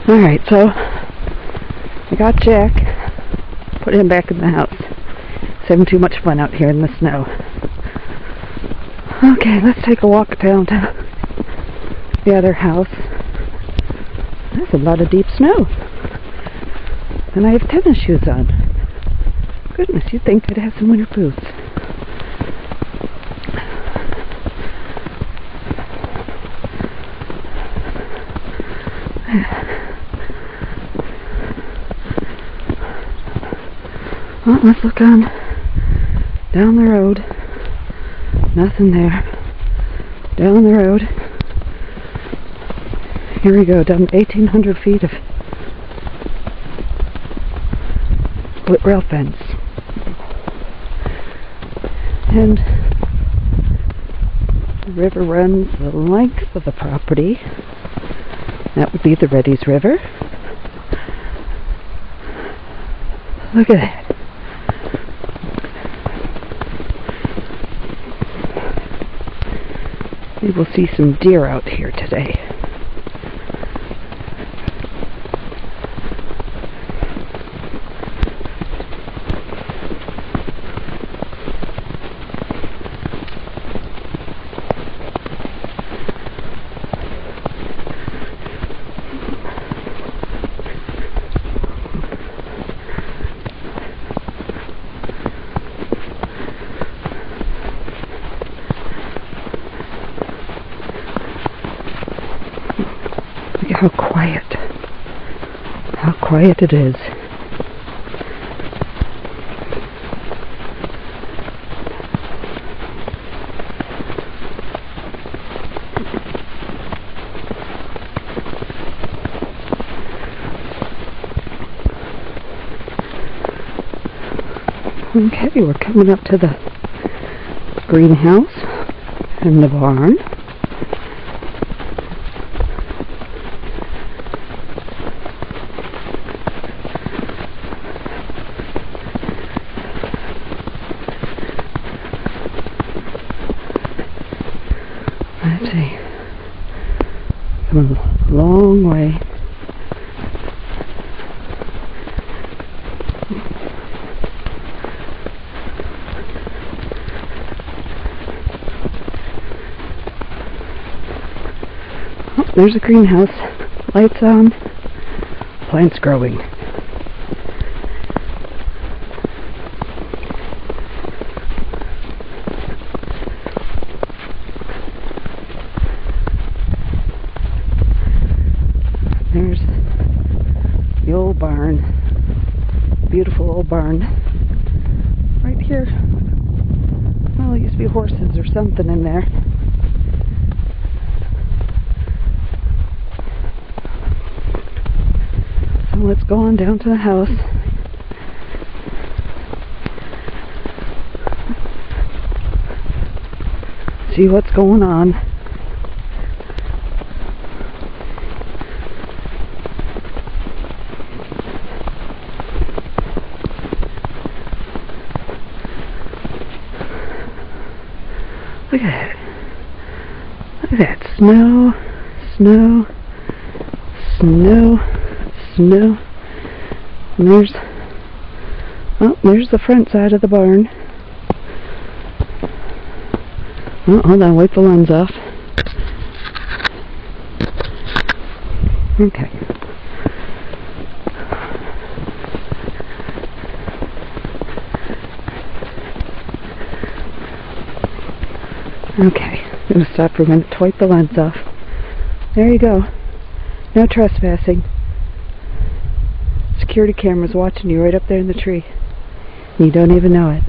Alright, so I got Jack, put him back in the house. He's having too much fun out here in the snow. Okay, let's take a walk down to the other house. There's a lot of deep snow. And I have tennis shoes on. Goodness, you'd think I'd have some winter boots. Well, let's look on down the road. Nothing there. Down the road. Here we go, down 1,800 feet of split rail fence. And the river runs the length of the property. That would be the Reddy's River. Look at that. We will see some deer out here today. How quiet it is. Okay, we're coming up to the greenhouse and the barn. Let's see. Come a long way. Oh, there's a greenhouse. Lights on. Plants growing. There's the old barn. Beautiful old barn. Right here. Well, there used to be horses or something in there. So let's go on down to the house. See what's going on. Look at that. Look at that. Snow, snow, snow, snow. And there's the front side of the barn. Oh, hold on, wipe the lens off. Okay. Okay, I'm going to stop for a minute to wipe the lens off. There you go. No trespassing. Security camera's watching you right up there in the tree. You don't even know it.